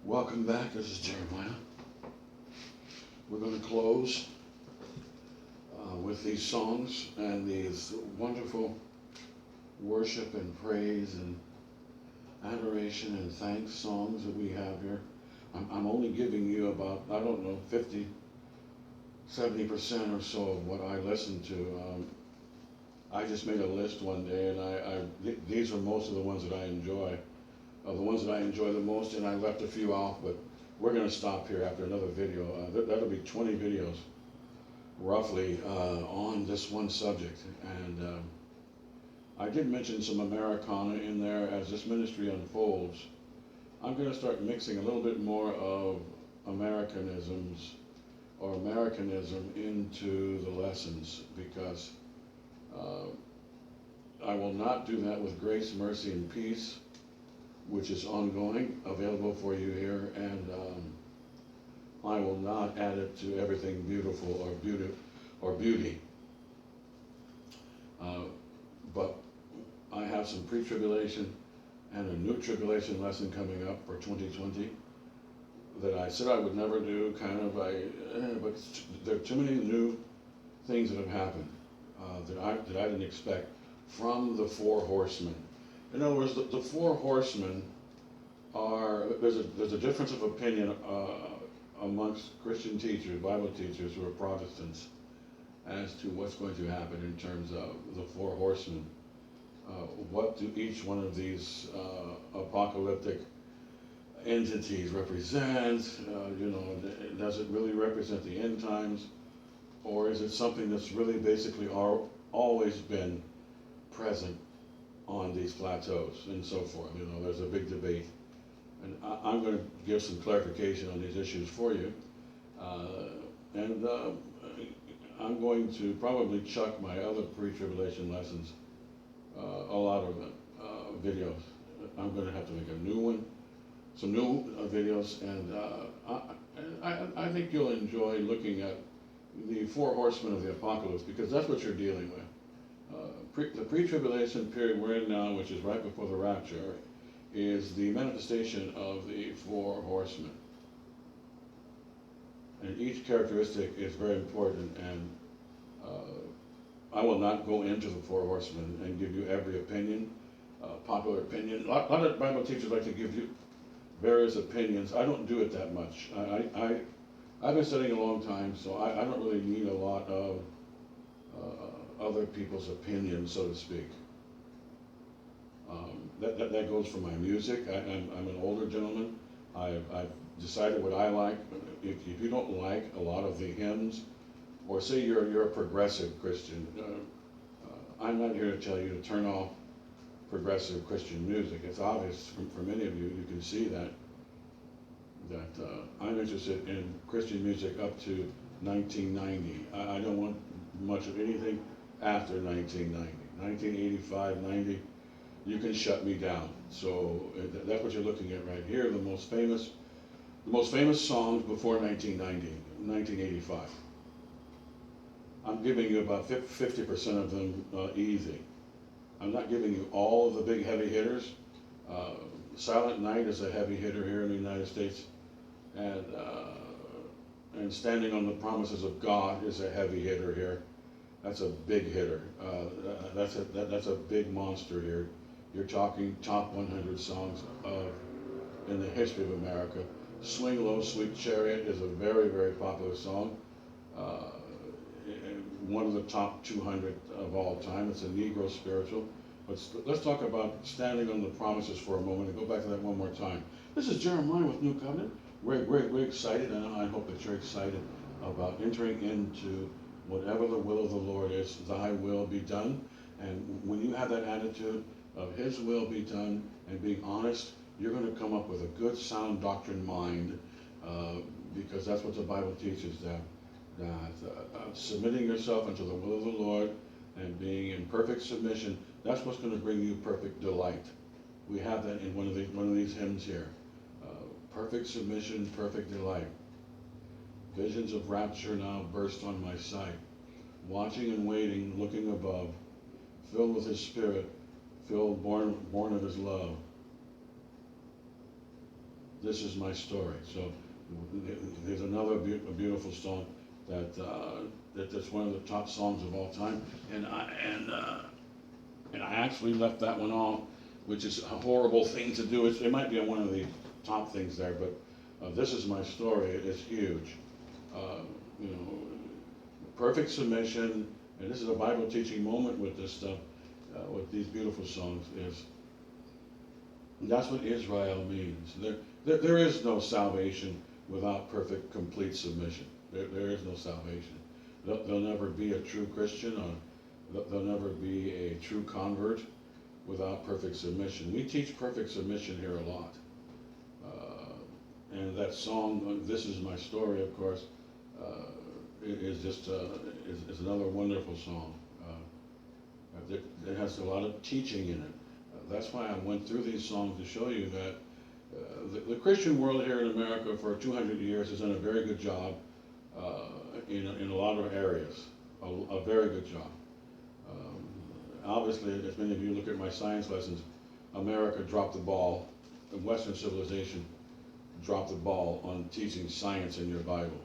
Welcome back. This is Jeremiah. We're going to close with these songs and these wonderful worship and praise and adoration and thanks songs that we have here. I'm only giving you about, I don't know, 50, 70% or so of what I listen to. I just made a list one day, and these are most of the ones that I enjoy. The ones that I enjoy the most, and I left a few off, but we're going to stop here after another video. That'll be 20 videos, roughly, on this one subject. And I did mention some Americana in there. As this ministry unfolds, I'm going to start mixing a little bit more of Americanisms or Americanism into the lessons, because I will not do that with Grace, Mercy, and Peace, which is ongoing, available for you here, and I will not add it to Everything Beautiful or Beauty. But I have some pre-tribulation and a new tribulation lesson coming up for 2020 that I said I would never do, but there are too many new things that have happened that I didn't expect from the four horsemen. In other words, the four horsemen are, there's a difference of opinion amongst Christian teachers, Bible teachers who are Protestants, as to what's going to happen in terms of the four horsemen. What do each one of these apocalyptic entities represent? Does it really represent the end times? Or is it something that's really basically always been present on these plateaus and so forth? There's a big debate. And I'm going to give some clarification on these issues for you. And I'm going to probably chuck my other pre-tribulation lessons, a lot of videos. I'm going to have to make a new one, some new videos, and I think you'll enjoy looking at the four horsemen of the apocalypse, because that's what you're dealing with. The pre-tribulation period we're in now, which is right before the rapture, is the manifestation of the four horsemen. And each characteristic is very important, and I will not go into the four horsemen and give you every opinion, popular opinion. A lot of Bible teachers like to give you various opinions. I don't do it that much. I've been studying a long time, so I don't really need a lot of other people's opinions, so to speak. That goes for my music. I'm an older gentleman. I've decided what I like. If you don't like a lot of the hymns, or say you're a progressive Christian, I'm not here to tell you to turn off progressive Christian music. It's obvious for many of you. You can see that I'm interested in Christian music up to 1990. I don't want much of anything after 1990. 1985, 90, you can shut me down. So that's what you're looking at right here. The most famous songs before 1990, 1985. I'm giving you about 50% of them easy. I'm not giving you all of the big heavy hitters. Silent Night is a heavy hitter here in the United States, and Standing on the Promises of God is a heavy hitter here. That's a big hitter. That's a big monster here. You're talking top 100 songs in the history of America. Swing Low, Sweet Chariot is a very, very popular song. One of the top 200 of all time. It's a Negro spiritual. But let's talk about Standing on the Promises for a moment and go back to that one more time. This is Jeremiah with New Covenant. We're excited, and I hope that you're excited about entering into whatever the will of the Lord is. Thy will be done. And when you have that attitude of His will be done and being honest, you're going to come up with a good, sound doctrine mind, because that's what the Bible teaches, that submitting yourself unto the will of the Lord and being in perfect submission, that's what's going to bring you perfect delight. We have that in one of these hymns here. Perfect submission, perfect delight. Visions of rapture now burst on my sight. Watching and waiting, looking above, filled with His Spirit, born of His love. This is my story. So there's another beautiful song that's one of the top songs of all time, and I actually left that one off, which is a horrible thing to do. It might be on one of the top things there, but This Is My Story is huge. Uh, you know, perfect submission, and this is a Bible teaching moment with this stuff, with these beautiful songs, is that's what Israel means. There is no salvation without perfect, complete submission. There is no salvation. There'll never be a true Christian, or there'll never be a true convert without perfect submission. We teach perfect submission here a lot. And that song, This Is My Story, of course, is just is another wonderful song. It has a lot of teaching in it. That's why I went through these songs to show you that the Christian world here in America for 200 years has done a very good job in a lot of areas, a very good job. Obviously, as many of you look at my science lessons, America dropped the ball, and Western civilization dropped the ball on teaching science in your Bible.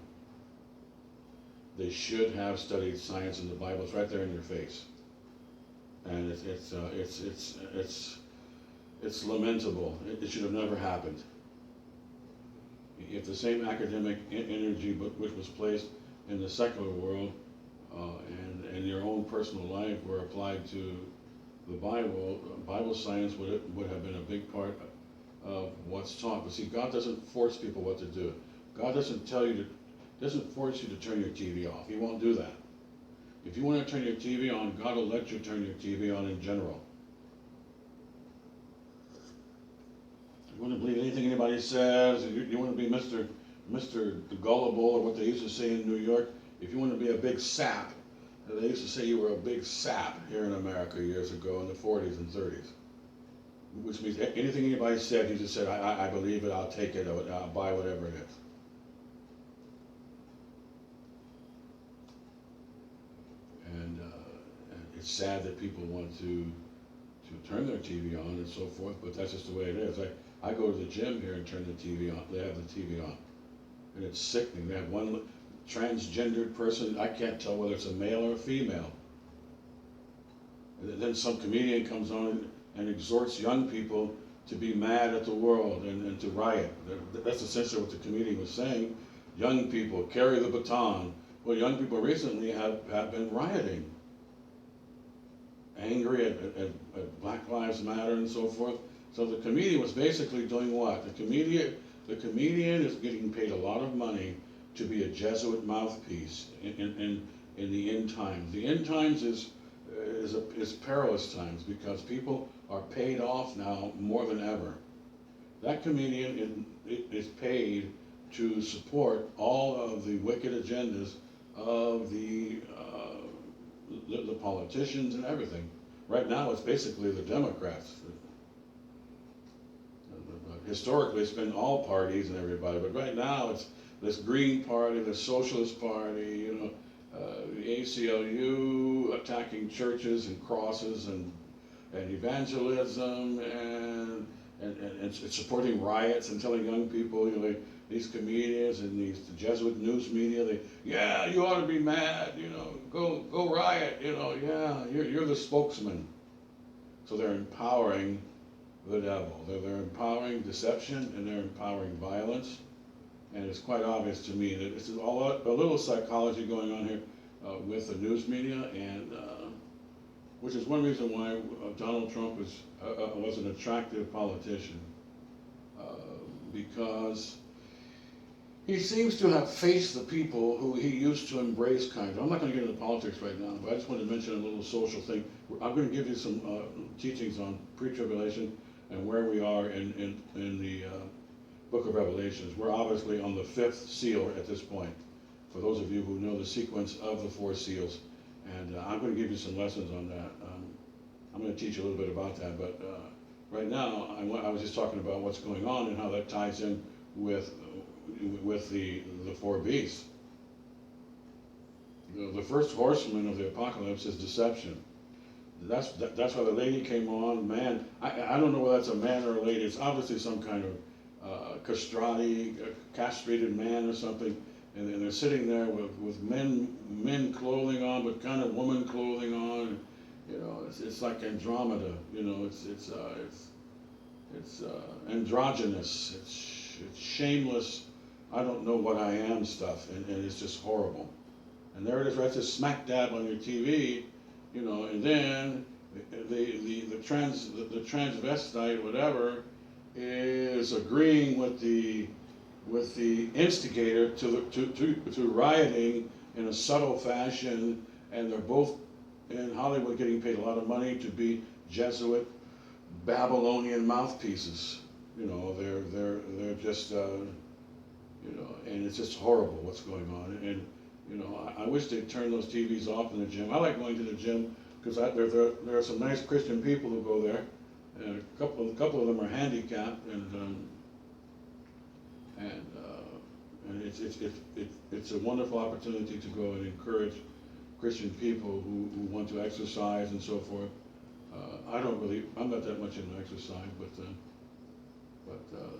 They should have studied science in the Bible. It's right there in your face, and it's lamentable. It should have never happened. If the same academic energy which was placed in the secular world and your own personal life were applied to the Bible science would have been a big part of what's taught. But see, God doesn't force people what to do. God doesn't force you to turn your TV off. He won't do that. If you want to turn your TV on, God will let you turn your TV on in general. You want to believe anything anybody says, you want to be Mr. Gullible, or what they used to say in New York, if you want to be a big sap, they used to say you were a big sap here in America years ago in the 40s and 30s. Which means anything anybody said, you just said, I believe it, I'll take it, I'll buy whatever it is. And it's sad that people want to turn their TV on and so forth, but that's just the way it is. I go to the gym here and turn the TV on. They have the TV on. And it's sickening. They have one transgendered person. I can't tell whether it's a male or a female. And then some comedian comes on and exhorts young people to be mad at the world and to riot. That's essentially what the comedian was saying. Young people, carry the baton. Well, young people recently have been rioting. Angry at Black Lives Matter and so forth. So the comedian was basically doing what? The comedian is getting paid a lot of money to be a Jesuit mouthpiece in the end times. The end times is perilous times because people are paid off now more than ever. That comedian is paid to support all of the wicked agendas of the politicians and everything. Right now, it's basically the Democrats. Historically, it's been all parties and everybody, but right now it's this Green Party, the Socialist Party, the ACLU attacking churches and crosses and evangelism and supporting riots and telling young people, these comedians and the Jesuit news media, you ought to be mad, go riot, you're the spokesman. So they're empowering the devil. They're empowering deception and they're empowering violence. And it's quite obvious to me that it's a little psychology going on here with the news media, and which is one reason why Donald Trump was an attractive politician, because he seems to have faced the people who he used to embrace, kind of. I'm not going to get into politics right now, but I just want to mention a little social thing. I'm going to give you some teachings on pre-tribulation and where we are in the book of Revelations. We're obviously on the 5th seal at this point, for those of you who know the sequence of the 4 seals. And I'm going to give you some lessons on that. I'm going to teach you a little bit about that, but right now I was just talking about what's going on and how that ties in with the 4 beasts. The first horseman of the apocalypse is deception. That's why the lady came on. Man, I don't know whether that's a man or a lady. It's obviously some kind castrated man or something, and they're sitting there with men clothing on, but kind of woman clothing on. You know, it's like Andromeda. You know, it's androgynous. It's shameless. I don't know what I am stuff, and it's just horrible. And there it is, right, just smack dab on your TV, you know, and then the transvestite, whatever, is agreeing with the instigator to rioting in a subtle fashion, and they're both in Hollywood getting paid a lot of money to be Jesuit Babylonian mouthpieces. You know, they're just you know, and it's just horrible what's going on. And you know, I wish they'd turn those TVs off in the gym. I like going to the gym because there are some nice Christian people who go there, and a couple of them are handicapped, and it's a wonderful opportunity to go and encourage Christian people who want to exercise and so forth. I'm not that much into exercise, but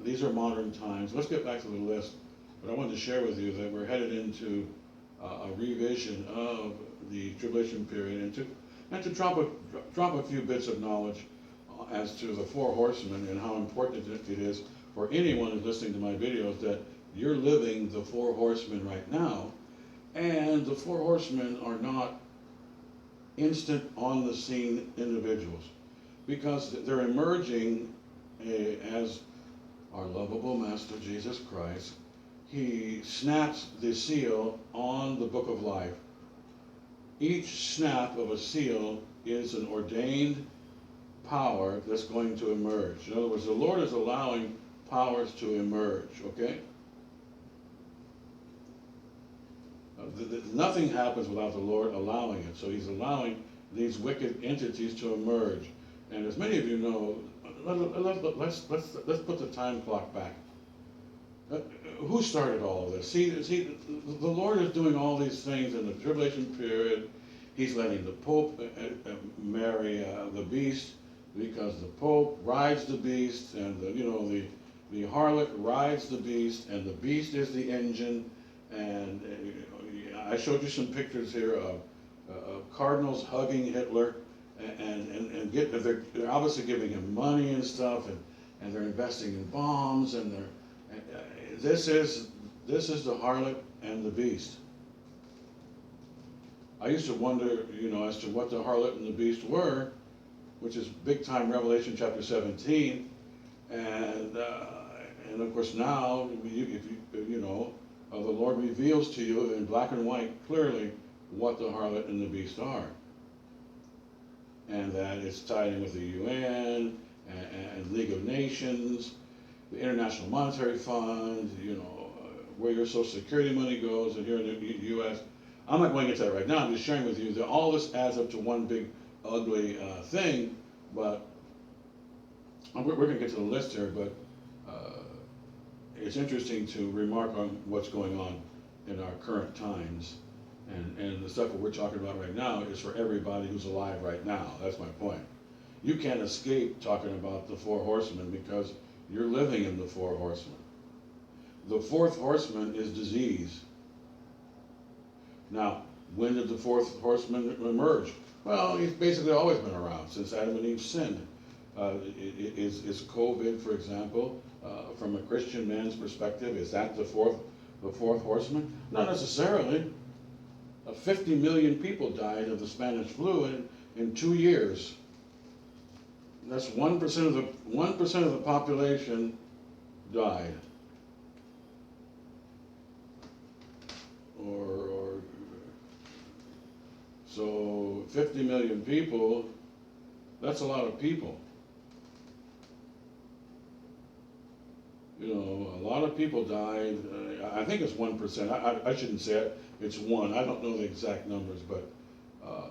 these are modern times. Let's get back to the list. But I wanted to share with you that we're headed into a revision of the tribulation period, and to drop a few bits of knowledge as to the four horsemen and how important it is for anyone who's listening to my videos that you're living the four horsemen right now, and the four horsemen are not instant on the scene individuals, because they're emerging as our lovable Master Jesus Christ. He snaps the seal on the book of life. Each snap of a seal is an ordained power that's going to emerge. In other words, the Lord is allowing powers to emerge, okay? Nothing happens without the Lord allowing it. So he's allowing these wicked entities to emerge. And as many of you know, let's put the time clock back. Who started all of this? See, the Lord is doing all these things in the tribulation period. He's letting the Pope marry the beast, because the Pope rides the beast, and the harlot rides the beast, and the beast is the engine. And I showed you some pictures here of cardinals hugging Hitler, and they're obviously giving him money and stuff, and they're investing in bombs, and this is the harlot and the beast. I used to wonder, as to what the harlot and the beast were, which is big time Revelation chapter 17, and of course now, if the Lord reveals to you in black and white clearly what the harlot and the beast are, and that it's tied in with the UN and League of Nations, the International Monetary Fund, where your Social Security money goes, and here in the U.S. I'm not going into that right now. I'm just sharing with you that all this adds up to one big ugly thing. But we're going to get to the list here. But it's interesting to remark on what's going on in our current times, and the stuff that we're talking about right now is for everybody who's alive right now. That's my point. You can't escape talking about the four horsemen because you're living in the four horsemen. The fourth horseman is disease. Now, when did the fourth horseman emerge? Well, he's basically always been around since Adam and Eve sinned. Is COVID, for example, from a Christian man's perspective, is that the fourth horseman? Not necessarily. 50 million people died of the Spanish flu in 2 years. That's 1% of the population died. So 50 million people, that's a lot of people. A lot of people died. I think it's 1%. I shouldn't say it. It's 1. I don't know the exact numbers, but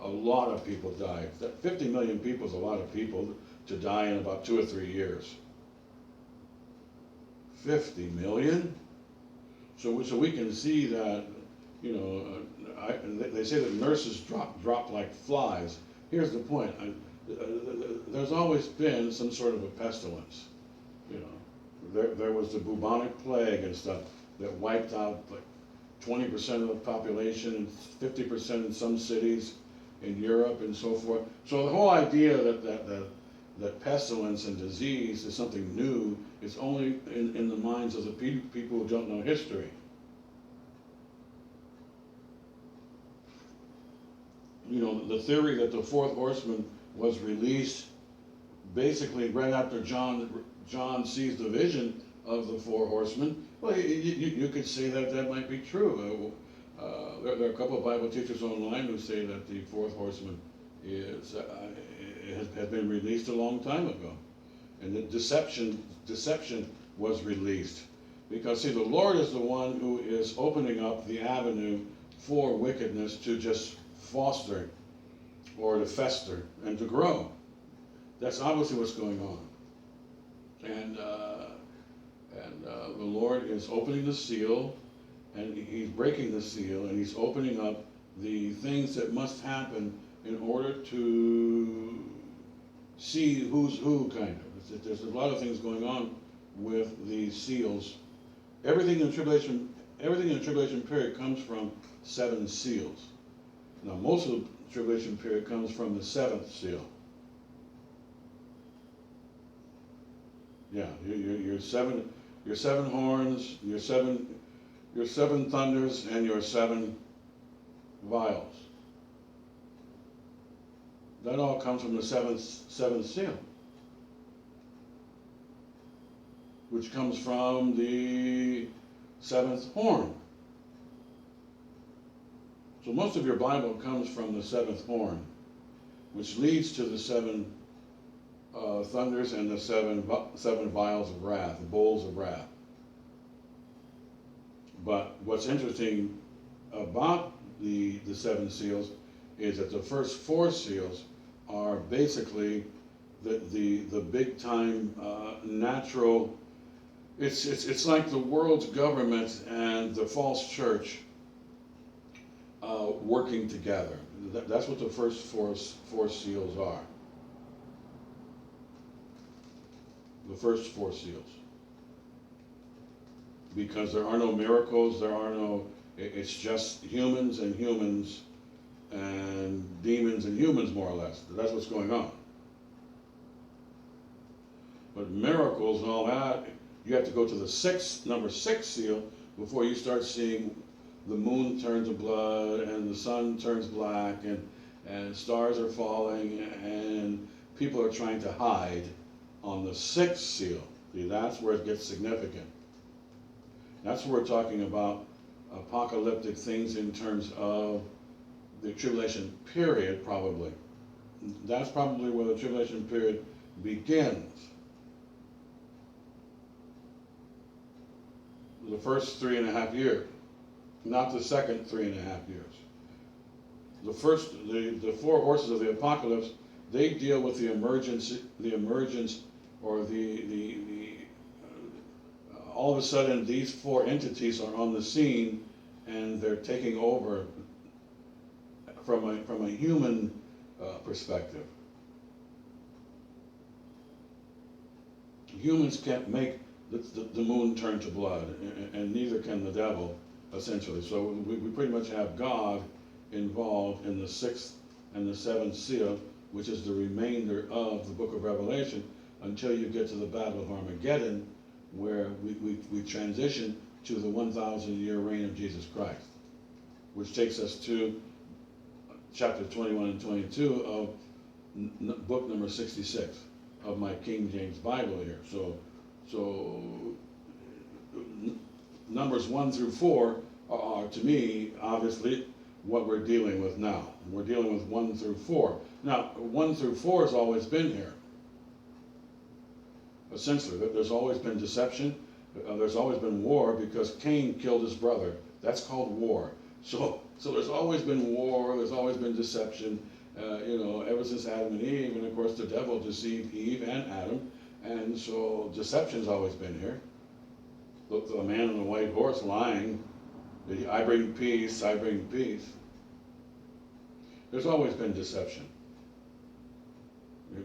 a lot of people died. 50 million people is a lot of people to die in about 2 or 3 years. 50 million? So we can see that, they say that nurses drop like flies. Here's the point. There's always been some sort of a pestilence. there was the bubonic plague and stuff that wiped out like 20% of the population and 50% in some cities in Europe and so forth. So the whole idea that pestilence and disease is something new is only in the minds of the people who don't know history. You know, the theory that the fourth horseman was released basically right after John sees the vision of the four horsemen. Well, you could say that might be true. There are a couple of Bible teachers online who say that the fourth horseman has been released a long time ago, and that deception was released, because see, the Lord is the one who is opening up the avenue for wickedness to just foster or to fester and to grow. That's obviously what's going on. And the Lord is opening the seal, and he's breaking the seal, and he's opening up the things that must happen in order to see who's who, kind of. There's a lot of things going on with these seals. Everything in the tribulation period comes from 7 seals. Now, most of the tribulation period comes from the 7th seal. Yeah, your seven horns, your seven thunders, and your 7 vials. That all comes from the seventh seal, which comes from the 7th horn. So most of your Bible comes from the 7th horn, which leads to the 7 thunders and the seven vials of wrath, the bowls of wrath. But what's interesting about the 7 seals is that the first 4 seals are basically the big time natural. It's like the world's government and the false church working together. That's what the first four seals are. The first 4 seals. Because there are no miracles, it's just humans and demons and humans, more or less. That's what's going on. But miracles and all that, you have to go to the number 6 seal before you start seeing the moon turn to blood and the sun turns black and stars are falling and people are trying to hide on the 6th seal. See, that's where it gets significant. That's where we're talking about apocalyptic things in terms of the tribulation period, probably. That's probably where the tribulation period begins. The first 3.5 years, not the second 3.5 years. The 4 horses of the apocalypse, they deal with the emergence, or all of a sudden these 4 entities are on the scene and they're taking over from a human perspective. Humans can't make the moon turn to blood, and neither can the devil, essentially. So we pretty much have God involved in the 6th and the 7th seal, which is the remainder of the book of Revelation, until you get to the Battle of Armageddon, where we transition to the 1,000-year reign of Jesus Christ, which takes us to chapter 21 and 22 of book number 66 of my King James Bible here. So numbers 1 through 4 are, to me, obviously what we're dealing with now. We're dealing with 1 through 4. Now, 1 through 4 has always been here. Essentially, there's always been deception. There's always been war, because Cain killed his brother. That's called war. So there's always been war. There's always been deception. Ever since Adam and Eve, and of course the devil deceived Eve and Adam, and so deception's always been here. Look, the man on the white horse lying, I bring peace, I bring peace. There's always been deception.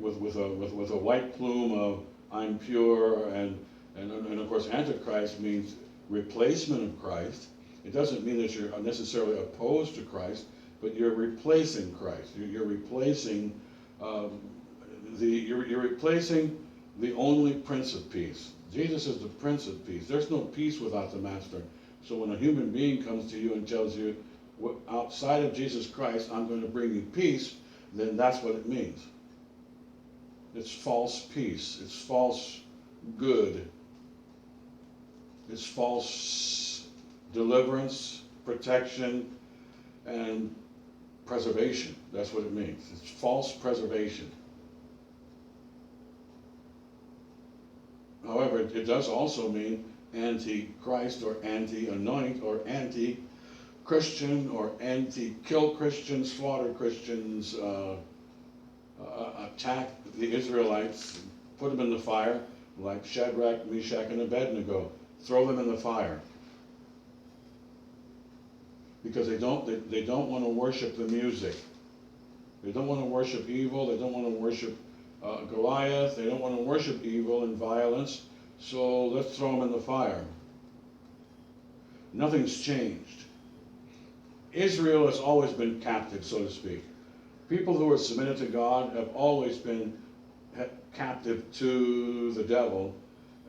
With a white plume of I'm pure, and And of course, Antichrist means replacement of Christ. It doesn't mean that you're necessarily opposed to Christ, but you're replacing Christ. You're replacing you're replacing the only Prince of Peace. Jesus is the Prince of Peace. There's no peace without the Master. So when a human being comes to you and tells you, outside of Jesus Christ, I'm going to bring you peace, then that's what it means. It's false peace. It's false good. It's false deliverance, protection, and preservation. That's what it means. It's false preservation. However, it does also mean anti-Christ or anti-anoint or anti-Christian or anti-kill Christians, slaughter Christians, attack the Israelites, put them in the fire like Shadrach, Meshach, and Abednego. Throw them in the fire. Because they don't want to worship the music. They don't want to worship evil. They don't want to worship Goliath. They don't want to worship evil and violence. So let's throw them in the fire. Nothing's changed. Israel has always been captive, so to speak. People who are submitted to God have always been captive to the devil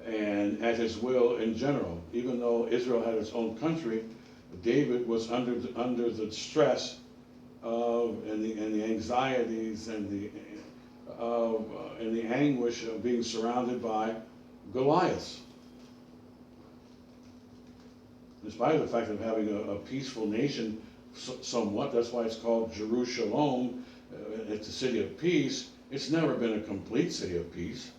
and at his will in general. Even though Israel had its own country, David was under the stress of and the anxieties and the anguish of being surrounded by Goliath. In spite of the fact of having a peaceful nation, somewhat, that's why it's called Jerusalem. It's a city of peace. It's never been a complete city of peace.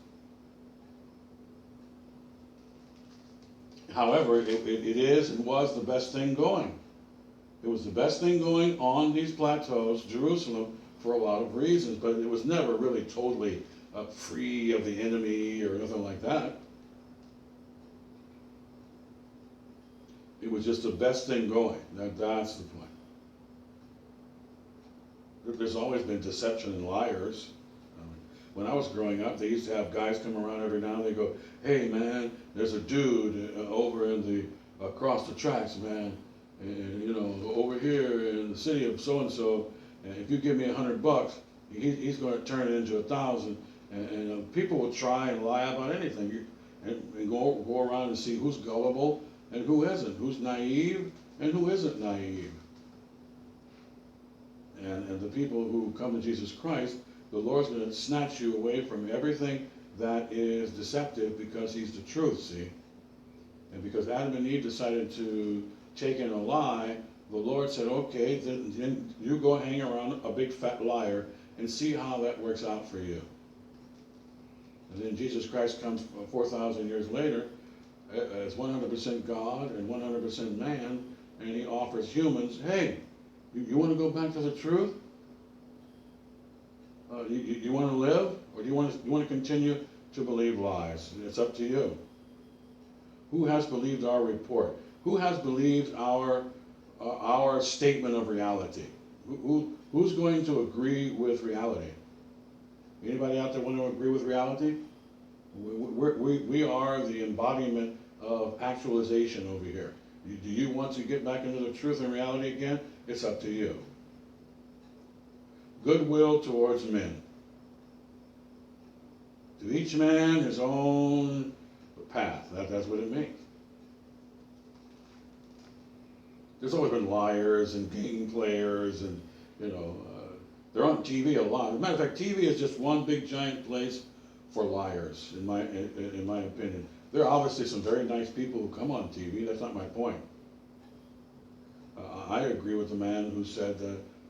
However, it is and was the best thing going. It was the best thing going on these plateaus, Jerusalem, for a lot of reasons, but it was never really totally free of the enemy or nothing like that. It was just the best thing going. That's the point. There's always been deception and liars. When I was growing up, they used to have guys come around every now and then. They go, "Hey man, there's a dude over across the tracks, man, and over here in the city of so and so. And if you give me $100, he's going to turn it into 1,000." And people will try and lie about anything, and go around and see who's gullible and who isn't, who's naive and who isn't naive. And the people who come to Jesus Christ, the Lord's going to snatch you away from everything that is deceptive because He's the truth, see? And because Adam and Eve decided to take in a lie, the Lord said, okay, then you go hang around a big fat liar and see how that works out for you. And then Jesus Christ comes 4,000 years later as 100% God and 100% man, and He offers humans, hey, you want to go back to the truth? You want to live, or do you want to continue to believe lies? It's up to you. Who has believed our report? Who has believed our statement of reality? Who's going to agree with reality? Anybody out there want to agree with reality? We are the embodiment of actualization over here. Do you want to get back into the truth and reality again? It's up to you. Goodwill towards men. To each man his own path. That's what it means. There's always been liars and game players, and they're on TV a lot. As a matter of fact, TV is just one big giant place for liars, in my opinion. There are obviously some very nice people who come on TV. That's not my point. I agree with the man who said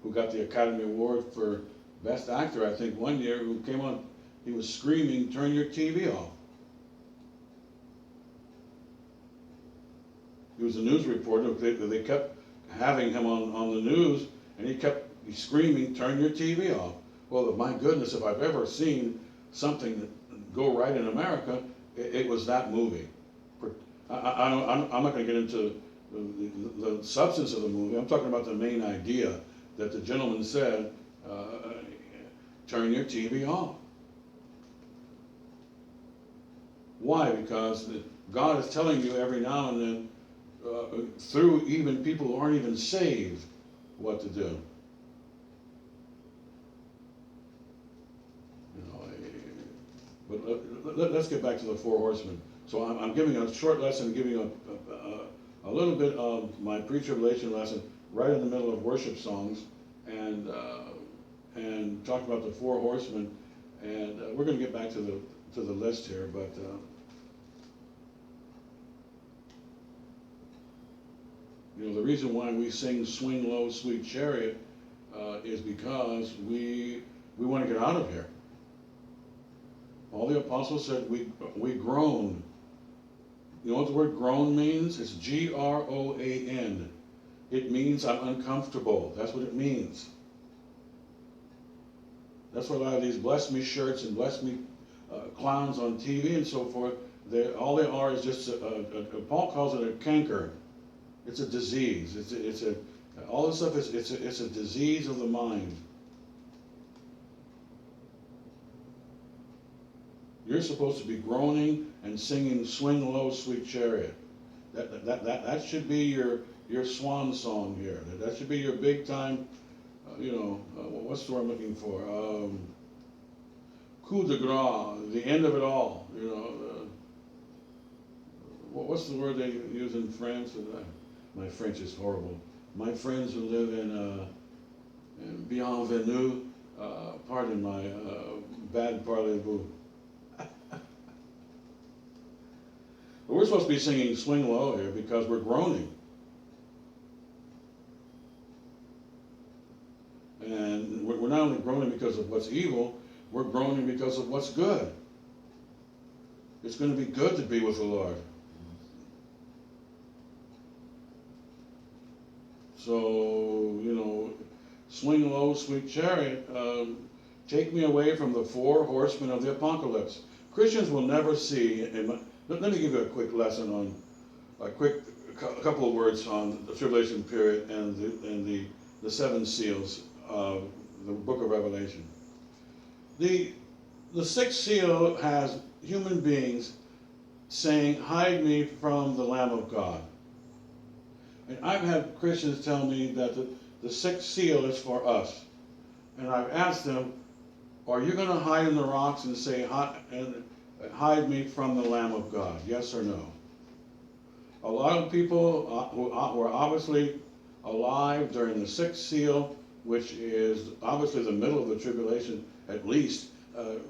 who got the Academy Award for Best Actor, I think, one year, who came on, he was screaming, "Turn your TV off." He was a news reporter. They kept having him on the news, and he kept screaming, "Turn your TV off." Well, my goodness, if I've ever seen something that go right in America, it was that movie. I'm not going to get into the substance of the movie. I'm talking about the main idea that the gentleman said, turn your TV off. Why? Because God is telling you every now and then, through even people who aren't even saved, what to do. You know, but let's get back to the four horsemen. So I'm giving a short lesson, giving a little bit of my pre-tribulation lesson right in the middle of worship songs, and talk about the four horsemen. And we're going to get back to the list here, but you know, the reason why we sing "Swing Low, Sweet Chariot" is because we want to get out of here. All the apostles said we groan. You know what the word groan means? It's G-R-O-A-N. It means I'm uncomfortable. That's what it means. That's what a lot of these bless me shirts and bless me clowns on TV and so forth, all they are is just Paul calls it a canker. It's a disease. All this stuff it's a disease of the mind. You're supposed to be groaning and singing "Swing Low, Sweet Chariot." That should be your swan song here. That should be your big time. What's the word I'm looking for? Coup de grace, the end of it all. What's the word they use in France? My French is horrible. My friends who live in Bienvenue, pardon my bad parlez-vous. But we're supposed to be singing "Swing Low" here because we're groaning. And we're not only groaning because of what's evil, we're groaning because of what's good. It's going to be good to be with the Lord. So, swing low, sweet chariot, take me away from the four horsemen of the apocalypse. Christians will never see, let me give you a quick lesson on, a couple of words on the tribulation period and the seven seals of the book of Revelation. The sixth seal has human beings saying, "Hide me from the Lamb of God." And I've had Christians tell me that the sixth seal is for us. And I've asked them, are you going to hide in the rocks and say, "Hide me from the Lamb of God"? Yes or no? A lot of people who were obviously alive during the sixth seal, which is obviously the middle of the tribulation at least, do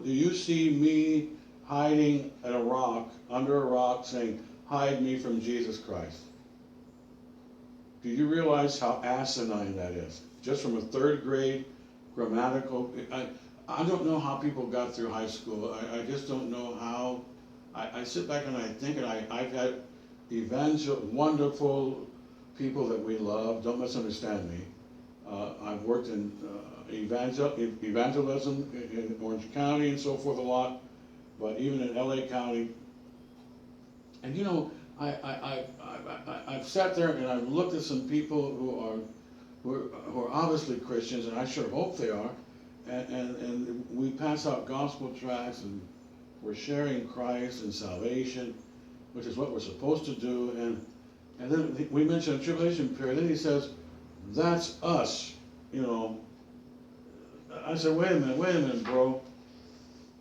you see me hiding at a rock, under a rock, saying, "Hide me from Jesus Christ"? Do you realize how asinine that is? Just from a third grade grammatical, I don't know how people got through high school. I just don't know how. I sit back and I think, and I've had wonderful people that we love. Don't misunderstand me. I've worked in evangelism in Orange County and so forth a lot, but even in LA County. And I've sat there and I've looked at some people who are obviously Christians, and I sure hope they are, and we pass out gospel tracts and we're sharing Christ and salvation, which is what we're supposed to do, and then we mention a tribulation period, and he says, "That's us," I said, wait a minute, bro.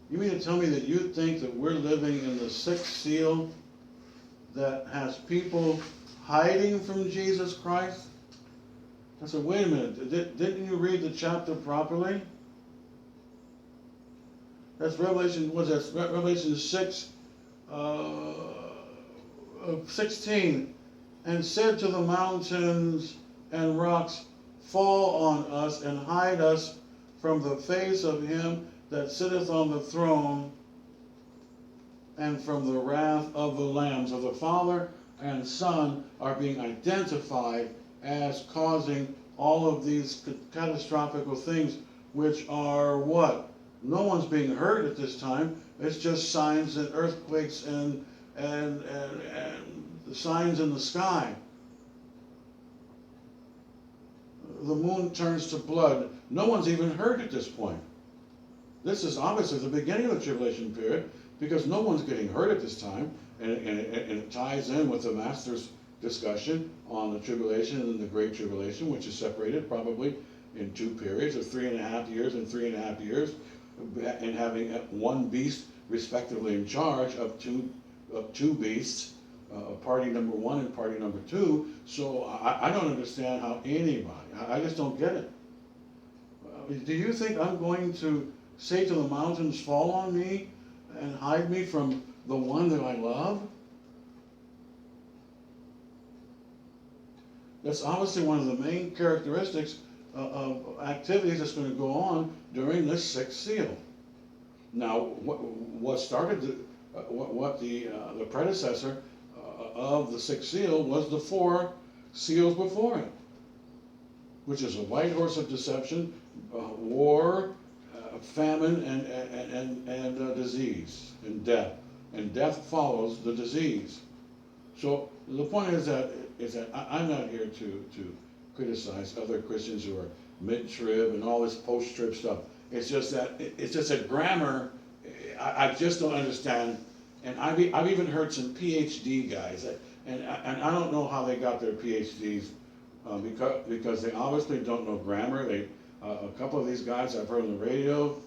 You mean to tell me that you think that we're living in the sixth seal that has people hiding from Jesus Christ? I said, wait a minute, didn't you read the chapter properly? That's Revelation 6, 16. "And said to the mountains and rocks, Fall on us and hide us from the face of him that sitteth on the throne and from the wrath of the Lamb." So the Father and Son are being identified as causing all of these catastrophic things, which are what? No one's being hurt at this time. It's just signs and earthquakes and the signs in the sky. The moon turns to blood. No one's even hurt at this point. This is obviously the beginning of the tribulation period. because no one's getting hurt at this time, and it ties in with the Master's discussion on the tribulation and the Great Tribulation, which is separated probably in two periods of 3.5 years and 3.5 years, and having one beast respectively in charge of two beasts, party number one and party number two. So I don't understand how anybody, I just don't get it. Do you think I'm going to say to the mountains, fall on me and hide me from the one that I love? That's obviously one of the main characteristics of activities that's going to go on during this sixth seal. Now, what started the predecessor of the sixth seal was the 4 seals before it, which is a white horse of deception, war, famine, and disease, and death. And death follows the disease. So the point is that I'm not here to criticize other Christians who are mid-trib and all this post-trib stuff. It's just that grammar, I just don't understand. And I've even heard some PhD guys, and I don't know how they got their PhDs, because they obviously don't know grammar. A couple of these guys I've heard on the radio.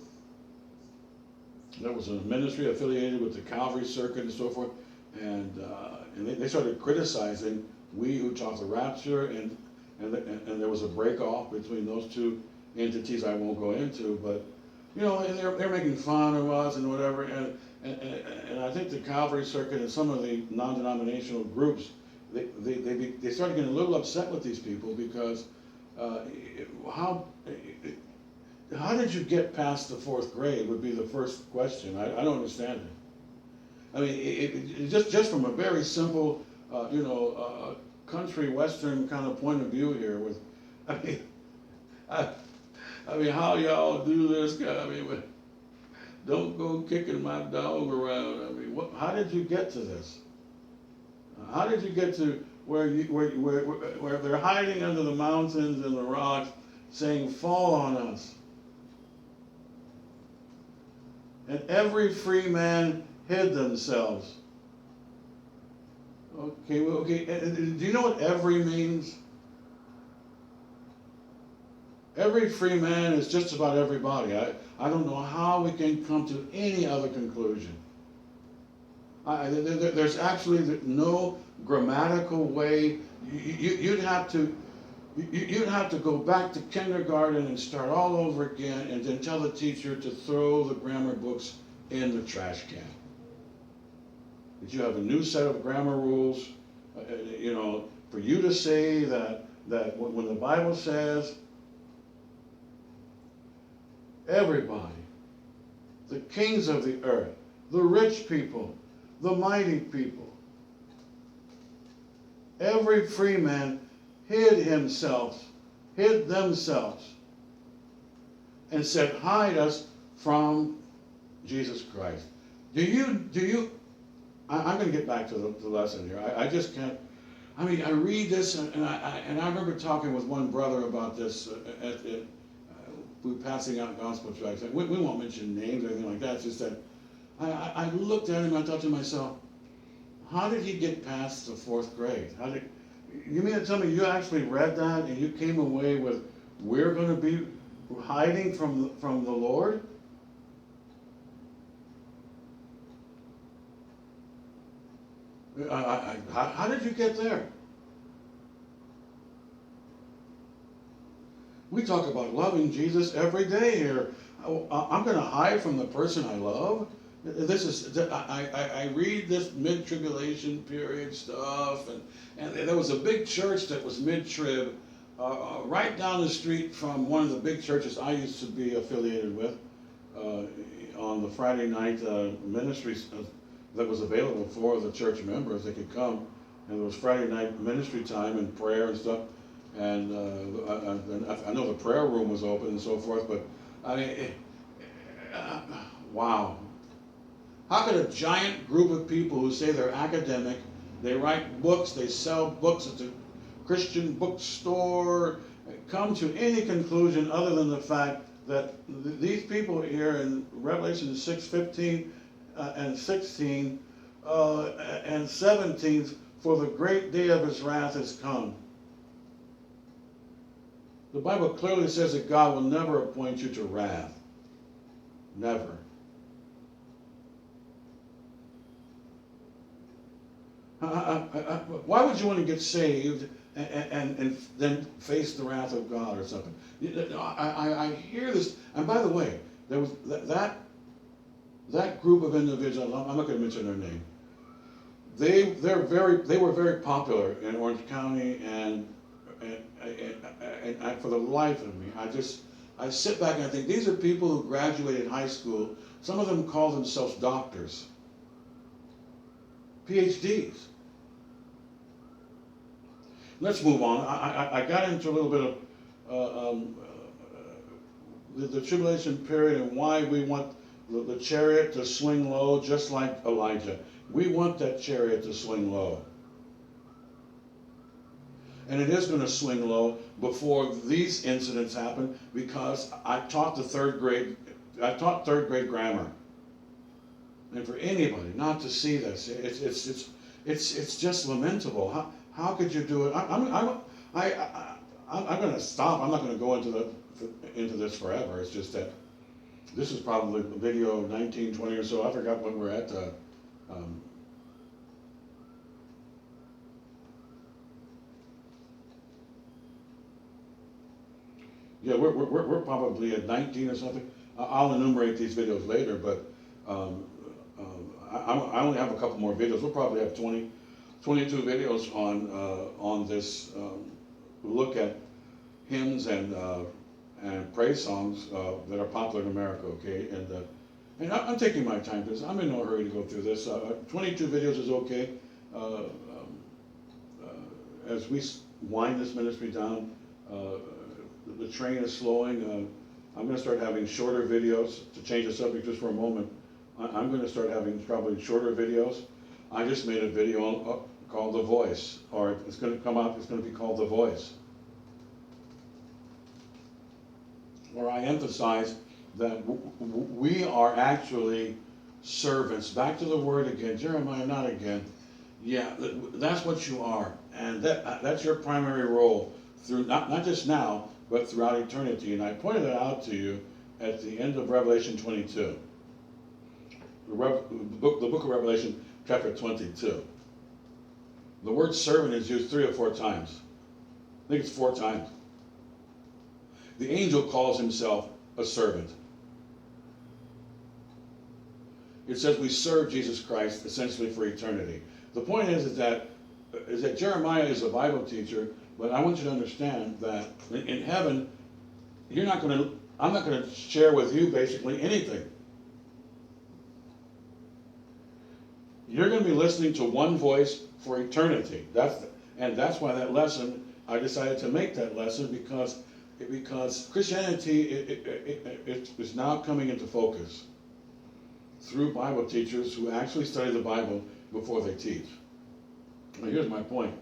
There was a ministry affiliated with the Calvary Circuit and so forth, and they started criticizing we who taught the rapture, and there was a break off between those two entities I won't go into, but and they're making fun of us and whatever, and I think the Calvary Circuit and some of the non-denominational groups, they started getting a little upset with these people because how did you get past the 4th grade would be the first question. I don't understand it. I mean, it just from a very simple, country western kind of point of view here. I mean, how y'all do this? Don't go kicking my dog around. I mean, how did you get to this? How did you get to where they're hiding under the mountains and the rocks, saying, "Fall on us"? And every free man hid themselves. Okay. Do you know what every means? Every free man is just about everybody. I don't know how we can come to any other conclusion. There's actually no grammatical way. You'd have to go back to kindergarten and start all over again, and then tell the teacher to throw the grammar books in the trash can. That you have a new set of grammar rules, for you to say that when the Bible says everybody, the kings of the earth, the rich people, the mighty people, every free man hid themselves, and said, hide us from Jesus Christ. I'm going to get back to the lesson here. I just can't. I mean, I read this, and I remember talking with one brother about this we were passing out gospel tracts. We won't mention names or anything like that. It's just that I looked at him and I thought to myself, how did he get past the 4th grade? You mean to tell me you actually read that and you came away with, we're going to be hiding from the Lord? How did you get there? We talk about loving Jesus every day here. I'm going to hide from the person I love? I read this mid-tribulation period stuff, and there was a big church that was mid-trib right down the street from one of the big churches I used to be affiliated with on the Friday night ministries that was available for the church members. They could come, and there was Friday night ministry time and prayer and stuff. And I know the prayer room was open and so forth, but I mean, wow. How could a giant group of people who say they're academic, they write books, they sell books at the Christian bookstore, come to any conclusion other than the fact that these people here in Revelation 6:15 and 16 and 17, for the great day of his wrath has come. The Bible clearly says that God will never appoint you to wrath. Never. Why would you want to get saved and then face the wrath of God or something? I hear this, and by the way, there was that group of individuals. I'm not going to mention their name. They were very popular in Orange County, and for the life of me, I sit back and I think these are people who graduated high school. Some of them call themselves doctors, PhDs. Let's move on. I got into a little bit of the tribulation period and why we want the chariot to swing low, just like Elijah. We want that chariot to swing low. And it is going to swing low before these incidents happen, because I taught third grade grammar. And for anybody not to see this, it's just lamentable. How could you do it? I'm going to stop. I'm not going to go into this forever. It's just that this is probably video 1920 or so. I forgot when we're at. Yeah, we're probably at 19 or something. I'll enumerate these videos later, but I only have a couple more videos. We'll probably have 22 videos on this look at hymns and praise songs that are popular in America. Okay, and I'm taking my time because I'm in no hurry to go through this. 22 videos is okay. As we wind this ministry down, the train is slowing. I'm going to start having shorter videos. To change the subject just for a moment, I'm going to start having probably shorter videos. I just made a video called The Voice, or it's going to come out, it's going to be called The Voice, where I emphasize that we are actually servants. Back to the word again, Jeremiah, not again. Yeah, that's what you are, and that's your primary role through not just now, but throughout eternity. And I pointed that out to you at the end of Revelation 22, the book of Revelation, chapter 22. The word servant is used 3 or 4 times. I think it's 4 times. The angel calls himself a servant. It says we serve Jesus Christ essentially for eternity. The point is that Jeremiah is a Bible teacher, but I want you to understand that in heaven, I'm not going to share with you basically anything. You're going to be listening to one voice for eternity. That's why that lesson, I decided to make that lesson because Christianity is now coming into focus through Bible teachers who actually study the Bible before they teach. Now here's my point.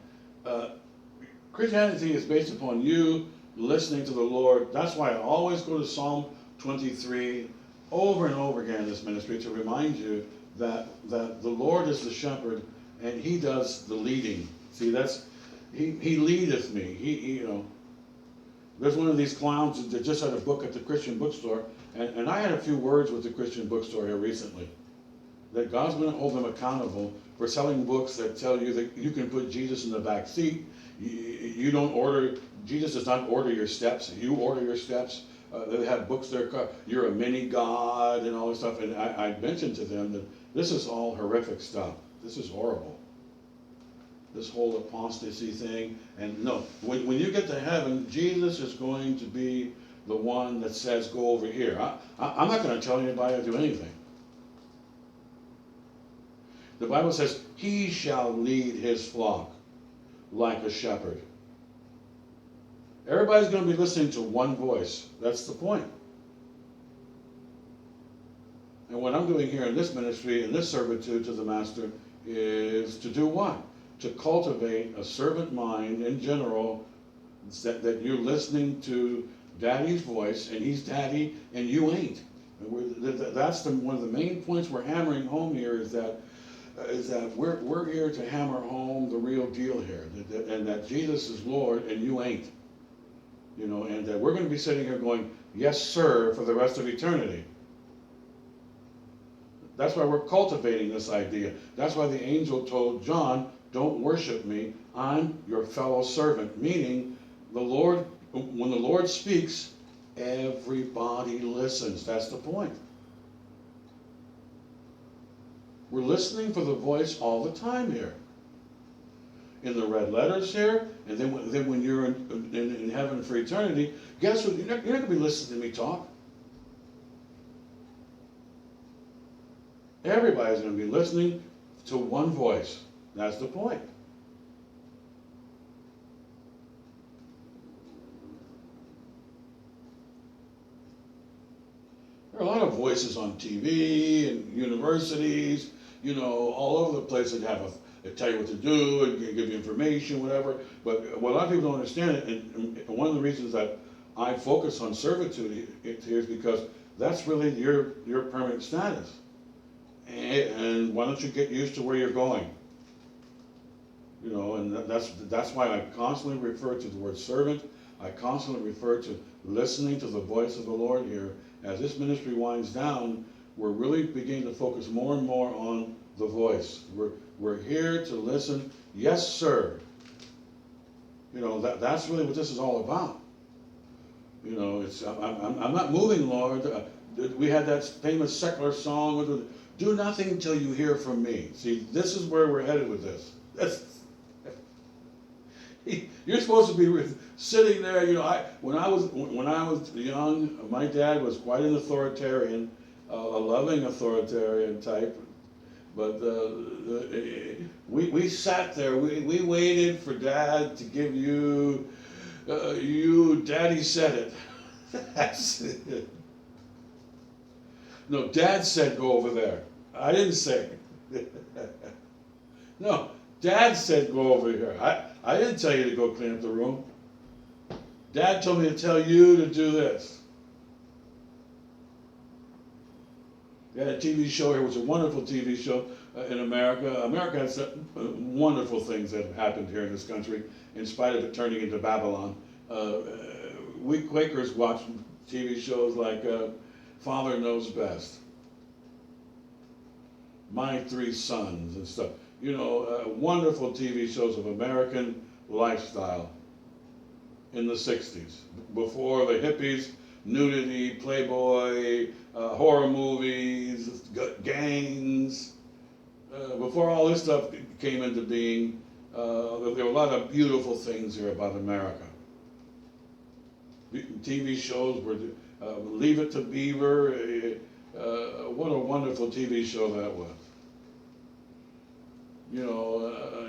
Christianity is based upon you listening to the Lord. That's why I always go to Psalm 23 over and over again in this ministry to remind you that the Lord is the shepherd and he does the leading. See, he leadeth me. There's one of these clowns that just had a book at the Christian bookstore, and I had a few words with the Christian bookstore here recently, that God's going to hold them accountable for selling books that tell you that you can put Jesus in the back seat. You don't order, Jesus does not order your steps, you order your steps. They have books there, you're a mini God and all this stuff, and I mentioned to them that this is all horrific stuff. This is horrible. This whole apostasy thing. And no, when you get to heaven, Jesus is going to be the one that says, go over here. I'm not going to tell anybody to do anything. The Bible says, he shall lead his flock like a shepherd. Everybody's going to be listening to one voice. That's the point. And what I'm doing here in this ministry, in this servitude to the Master, is to do what? To cultivate a servant mind in general, that you're listening to Daddy's voice, and he's Daddy, and you ain't. That's one of the main points we're hammering home here is that we're here to hammer home the real deal here, and that Jesus is Lord and you ain't. And that we're going to be sitting here going, yes, sir, for the rest of eternity. That's why we're cultivating this idea. That's why the angel told John, don't worship me, I'm your fellow servant. Meaning, when the Lord speaks, everybody listens. That's the point. We're listening for the voice all the time here. In the red letters here, and then when you're in heaven for eternity, guess what? You're not going to be listening to me talk. Everybody's going to be listening to one voice. That's the point. There are a lot of voices on TV and universities, all over the place that tell you what to do and give you information, whatever. But what a lot of people don't understand, and one of the reasons that I focus on servitude here is because that's really your permanent status. And why don't you get used to where you're going? And that's why I constantly refer to the word servant. I constantly refer to listening to the voice of the Lord here. As this ministry winds down, we're really beginning to focus more and more on the voice. We're here to listen. Yes, sir. That's really what this is all about. It's I'm not moving, Lord. We had that famous secular song, "Do nothing until you hear from me." See, this is where we're headed with this. You're supposed to be sitting there. When I was young, my dad was quite an authoritarian, a loving authoritarian type. But we sat there. We waited for Dad to give you Daddy said it. That's it. No, Dad said go over there. I didn't say it. No, Dad said go over here. I didn't tell you to go clean up the room. Dad told me to tell you to do this. We had a TV show here, which was a wonderful TV show in America. America has wonderful things that have happened here in this country, in spite of it turning into Babylon. We Quakers watch TV shows like Father Knows Best, My Three Sons and stuff. Wonderful TV shows of American lifestyle in the 60s, before the hippies, nudity, Playboy, horror movies, gangs. Before all this stuff came into being, there were a lot of beautiful things here about America. TV shows were Leave It to Beaver. What a wonderful TV show that was.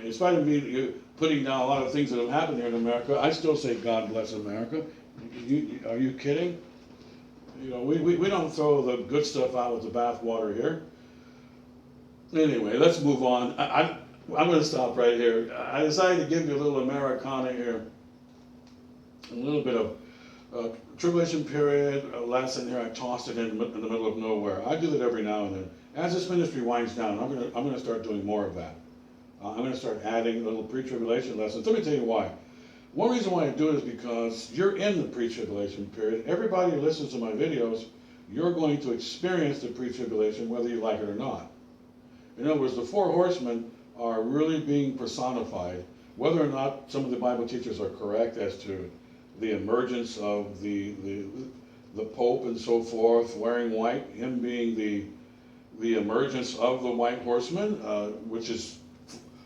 In spite of me putting down a lot of things that have happened here in America, I still say God bless America. Are you kidding? We don't throw the good stuff out with the bathwater here. Anyway, let's move on. I'm going to stop right here. I decided to give you a little Americana here. A little bit of tribulation period lesson here. I tossed it in the middle of nowhere. I do that every now and then. As this ministry winds down, I'm going to start doing more of that. I'm going to start adding little pre-tribulation lessons. Let me tell you why. One reason why I do it is because you're in the pre-tribulation period. Everybody who listens to my videos, you're going to experience the pre-tribulation whether you like it or not. In other words, the four horsemen are really being personified. Whether or not some of the Bible teachers are correct as to the emergence of the Pope and so forth, wearing white, him being the emergence of the white horseman, which is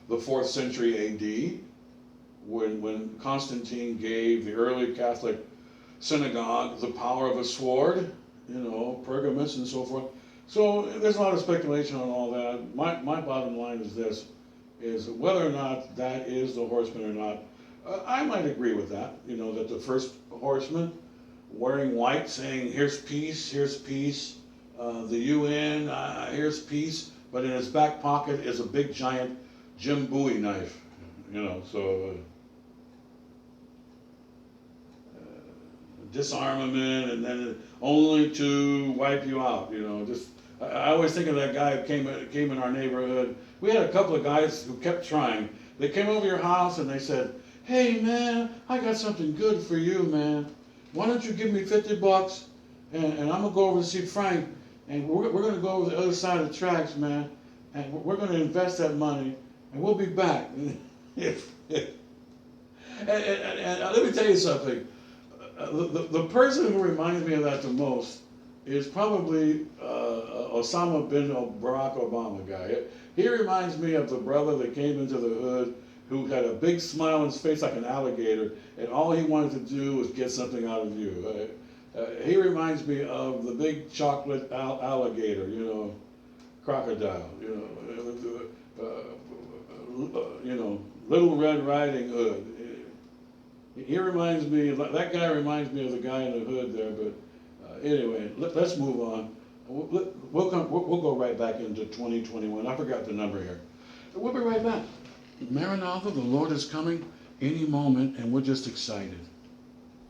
the 4th century A.D., when Constantine gave the early Catholic synagogue the power of a sword, Pergamus and so forth. So there's a lot of speculation on all that. My bottom line is this, is whether or not that is the horseman or not, I might agree with that, that the first horseman wearing white saying, here's peace, the UN, here's peace, but in his back pocket is a big giant Jim Bowie knife, disarmament and then only to wipe you out, you know. Just I always think of that guy who came in our neighborhood. We had a couple of guys who kept trying. They came over your house and they said, "Hey man, I got something good for you, man. Why don't you give me $50 and I'm gonna go over to see Frank and we're gonna go over the other side of the tracks, man, and we're gonna invest that money and we'll be back." and let me tell you something. The person who reminds me of that the most is probably Osama bin Barack Obama guy. He reminds me of the brother that came into the hood who had a big smile on his face like an alligator, and all he wanted to do was get something out of you. He reminds me of the big chocolate alligator, you know, crocodile, you know, Little Red Riding Hood. He reminds me, that guy reminds me of the guy in the hood there, but anyway, let's move on. We'll go right back into 2021. I forgot the number here. We'll be right back. Maranatha, the Lord is coming any moment, and we're just excited.